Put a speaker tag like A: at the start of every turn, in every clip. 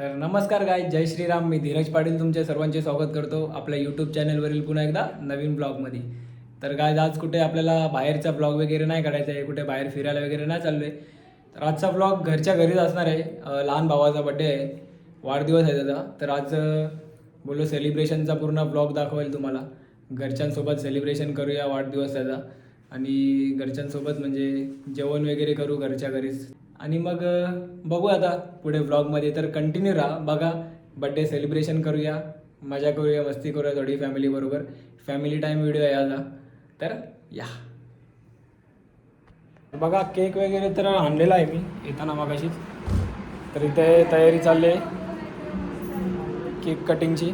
A: तर नमस्कार गाय, जय श्रीराम. मी धीरज पाटील तुमचे सर्वांचे स्वागत करतो आपल्या यूट्यूब चॅनलवरील पुन्हा एकदा नवीन ब्लॉगमध्ये. तर गाय आज कुठे आपल्याला बाहेरचा ब्लॉग वगैरे नाही काढायचा आहे, कुठे बाहेर फिरायला वगैरे नाही चाललो आहे. तर आजचा ब्लॉग घरच्या घरीच असणार आहे. लहान भावाचा बड्डे आहे, वाढदिवस आहे त्याचा. तर आज बोललो सेलिब्रेशनचा पूर्ण ब्लॉग दाखवेल तुम्हाला. घरच्यांसोबत सेलिब्रेशन करूया वाढदिवस त्याचा आणि घरच्यांसोबत म्हणजे जेवण वगैरे करू घरच्या घरीच. आणि मग बघू आता पुढे व्लॉगमध्ये. तर कंटिन्यू राहा, बघा. बड्डे सेलिब्रेशन करूया, मजा करूया, मस्ती करूया थोडी फॅमिलीबरोबर. फॅमिली टाईम व्हिडिओ आहे आज. तर या बघा, केक वगैरे तर आणलेला आहे मी येताना मागाशीच. तर इथे तयारी चालली आहे केक कटिंगची.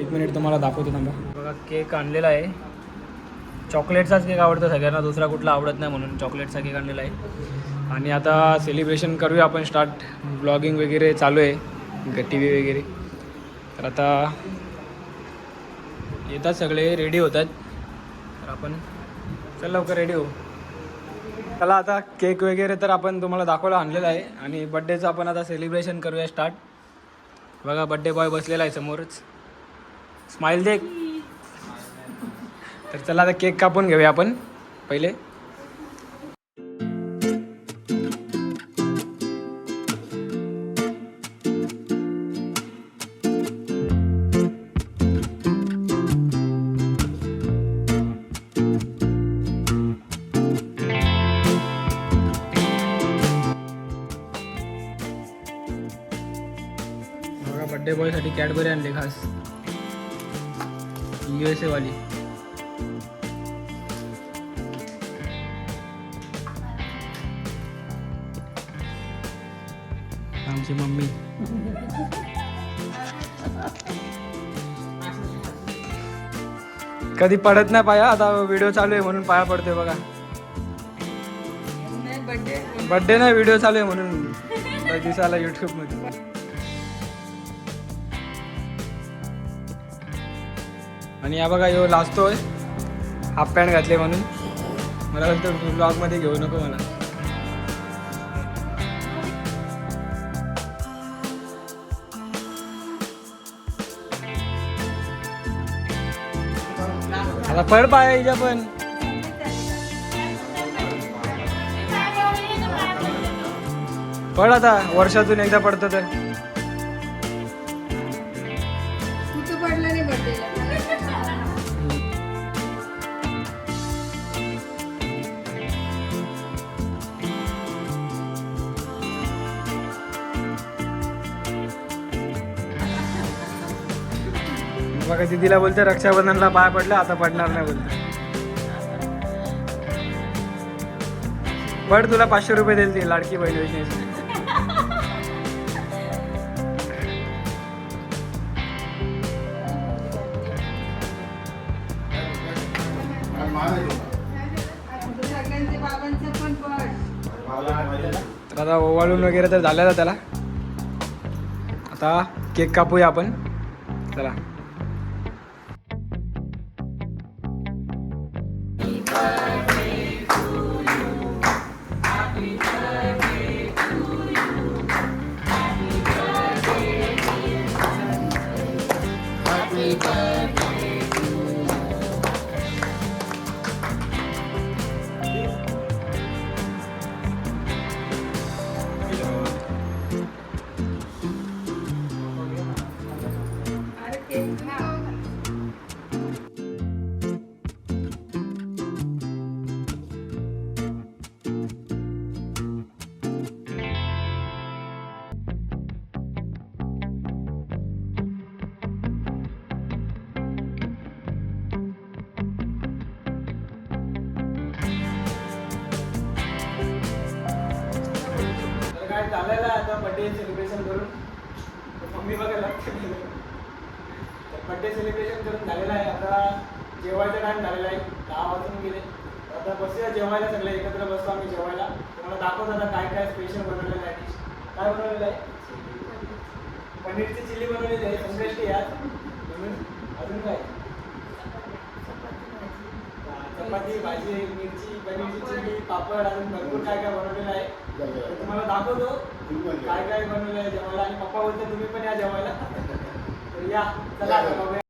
A: एक मिनिट तुम्हाला दाखवतो थांबा. बघा, केक आणलेला आहे. चॉकलेटचाच केक आवडतो सगळ्यांना, दुसरा कुठला आवडत नाही म्हणून चॉकलेटचा केक आणलेला आहे. आणि आता सेलिब्रेशन करूया आपण स्टार्ट. ब्लॉगिंग वगैरे चालू आहे, टी व्ही वगैरे. तर आता येतात सगळे, रेडी होतात. तर आपण चल लवकर रेडी हो. चला आता केक वगैरे तर आपण तुम्हाला दाखवायला आणलेला आहे. आणि बड्डेचं आपण आता सेलिब्रेशन करूया स्टार्ट. बघा, बड्डे बॉय बसलेला आहे समोरच. स्माईल दे. तर चला आता केक कापून घेऊया आपण पहिले. बघा, बड्डे बॉयसाठी कॅडबरी आणली खास, USA वाली. आमची मम्मी. कधी पडत नाही पाया, आता व्हिडिओ चालू आहे म्हणून पाया पडतोय बघा. बड्डे नाही, व्हिडिओ चालू आहे म्हणून दिसायला यूट्यूब मध्ये. आणि या बघा, यो लाजतोय हाफ पॅन्ट घातले म्हणून. मला वाटतं ब्लॉग मध्ये घेऊ नको मला. आता पड पाया हिच्या पण. पड आता, वर्षातून एकदा पडतं तर. बघा, दिदीला बोलते रक्षाबंधनला पाय पडलं, आता पडणार नाही बोलते. पड, तुला 500 रुपये देईल ती लाडकी बहीण योजनेची. तर आता ओवाळून वगैरे तर झालेला त्याला. आता केक कापूया आपण. चला. काय चाललेलं आहे आता बड्डे सेलिब्रेशन करून. मम्मी बघायला बड्डे सेलिब्रेशन करून झालेलं आहे. आता जेवायचा टाईम झालेला आहे, 10 वाजून गेले. आता बसूया जेवायला, सगळे एकत्र बसतो आम्ही जेवायला. तुम्हाला दाखवतो आता काय काय स्पेशल बनवलेलं आहे. डिश काय बनवलेलं आहे? पनीरची चिल्ली बनवलेली आहे, संकष्टी आज म्हणून. अजून काय? चपाती, भाजी, मिरची, पनीरची चिल्ली, पापड, अजून भरपूर काय काय बनवलेलं आहे. तुम्हाला दाखवतो. काय काय बनवलंय जेवायला आणि पप्पा बोलते तुम्ही पण या जेवायला. तर या चला आता बघूया.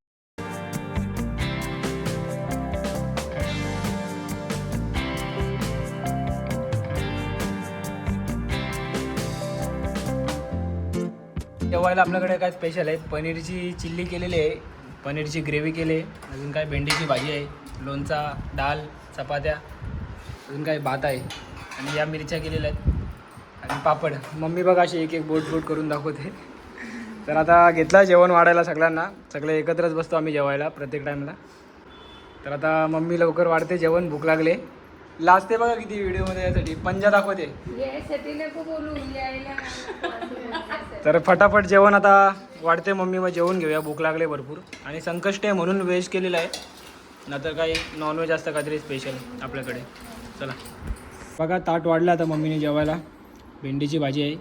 A: जेवायला आपल्याकडे काय स्पेशल आहे, पनीरची चिल्ली केलेली आहे, पनीरची ग्रेव्ही केली आहे, अजून काय भेंडीची भाजी आहे, लोणचा, डाळ, चपात्या, अजून काय भात आहे आणि या मिरच्या केलेल्या आहेत आणि पापड. मम्मी बघा अशी एक एक बोट करून दाखवते. तर आता घेतला जेवण वाढायला सगळ्यांना, सगळे एकत्रच बसतो आम्ही जेवायला प्रत्येक टाईमला. तर आता मम्मी लवकर वाढते जेवण, भूक लागले. लाजते बघा किती व्हिडिओमध्ये यासाठी, पंजा दाखवते. तर फटाफट जेवण आता वाढते मम्मी, मग जेवण घेऊया, भूक लागले भरपूर. आणि संकष्ट आहे म्हणून व्हेज केलेलं आहे, नंतर काही नॉनव्हेज असतं काहीतरी स्पेशल आपल्याकडे. चला बघा ताट वाढलं आता मम्मीने जेवायला. भेंडीची भाजी आहे,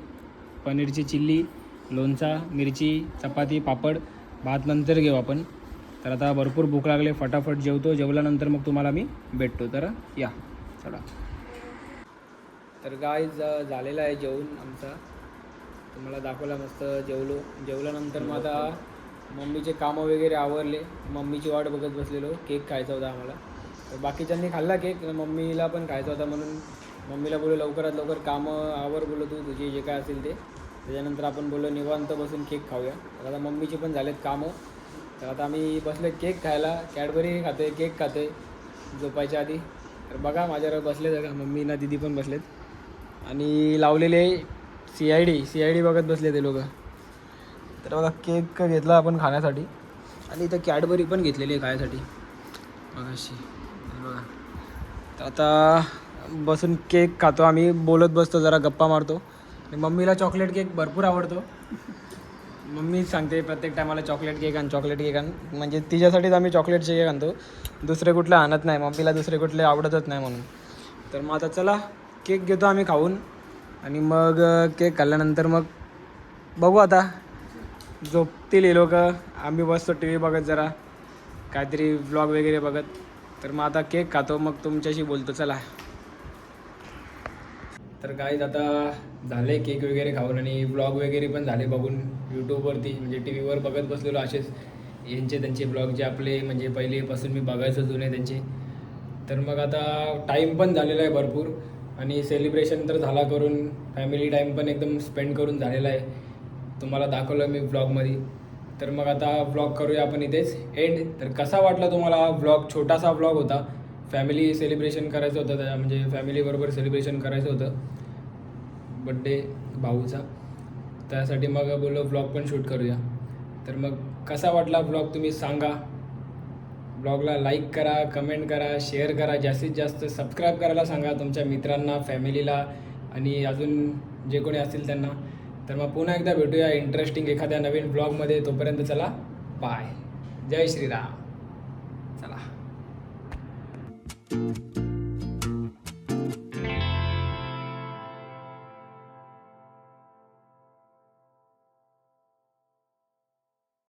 A: पनीरची चिल्ली, लोणचा, मिरची, चपाती, पापड, भात नंतर घेऊ आपण. तर आता भरपूर भूक लागले, फटाफट जेवतो, जेवल्यानंतर मग तुम्हाला मी भेटतो. तर या चला. तर गाईज झालेला आहे जेवण आमचा, तुम्हाला दाखवला मस्त जेवल्यानंतर मग आता मम्मीचे कामं वगैरे आवरले, मम्मीची वाट बघत बसलेलो. केक खायचा होता आम्हाला, तर बाकीच्यांनी खाल्ला केक, मम्मीला पण खायचा होता म्हणून मम्मीला बोललो लवकरात लवकर कामं आवर, बोललो तू तुझे जे काय असेल ते. त्याच्यानंतर आपण बोललो निवांत बसून केक खाऊया. तर आता मम्मीची पण झालेत कामं, तर आता आम्ही बसले केक खायला. कॅडबरी खाते, केक खाते झोपायच्या आधी. तर बघा माझ्यावर बसले बघा, मम्मी ना दिदी पण बसलेत आणि लावलेले CID बघत बसले ते लोक. तर बघा केक घेतला आपण खाण्यासाठी आणि इथं कॅडबरी पण घेतलेली आहे खाण्यासाठी बघा अशी. बघा तर आता बसून केक खातो आम्ही, बोलत बसतो, जरा गप्पा मारतो. आणि मम्मीला चॉकलेट केक भरपूर आवडतो. मम्मी सांगते प्रत्येक टायमाला चॉकलेट केक आण, म्हणजे तिच्यासाठीच आम्ही चॉकलेटचे केक आणतो, दुसरे कुठले आणत नाही. मम्मीला दुसरे कुठले आवडतच नाही म्हणून. तर मग आता चला केक घेतो आम्ही खाऊन आणि मग केक खाल्ल्यानंतर मग बघू आता झोपतील हे लोक, आम्ही बसतो TV बघत, जरा काहीतरी व्लॉग वगैरे बघत. तर मग आता केक खातो, मग तुमच्याशी बोलतो. चला. तर गाईज आता झाले केक वगैरे खाऊन आणि ब्लॉग वगैरे पण झाले बघून यूट्यूबवरती, म्हणजे TV वर बघत बसलेलो असेच यांचे त्यांचे ब्लॉग जे आपले म्हणजे पहिलेपासून मी बघायचो जुने त्यांचे. तर मग आता टाईम पण झालेला आहे भरपूर आणि सेलिब्रेशन तर झाला करून, फॅमिली टाईम पण एकदम स्पेंड करून झालेला आहे, तुम्हाला दाखवलं मी ब्लॉगमध्ये. तर मग आता ब्लॉग करूया आपण इथेच एंड. तर कसा वाटला तुम्हाला हा ब्लॉग? छोटासा ब्लॉग होता, फॅमिली सेलिब्रेशन करायचं होतं, त्या म्हणजे फॅमिलीबरोबर सेलिब्रेशन करायचं होतं बड्डे भाऊचा, त्यासाठी मग बोललो ब्लॉग पण शूट करूया. तर मग कसा वाटला ब्लॉग तुम्ही सांगा. ब्लॉगला लाईक करा, कमेंट करा, शेअर करा, जास्तीत जास्त सबस्क्राईब करायला सांगा तुमच्या मित्रांना, फॅमिलीला आणि अजून जे कोणी असतील त्यांना. तर मग पुन्हा एकदा भेटूया इंटरेस्टिंग एखाद्या नवीन ब्लॉगमध्ये. तोपर्यंत चला बाय, जय श्रीराम. चला.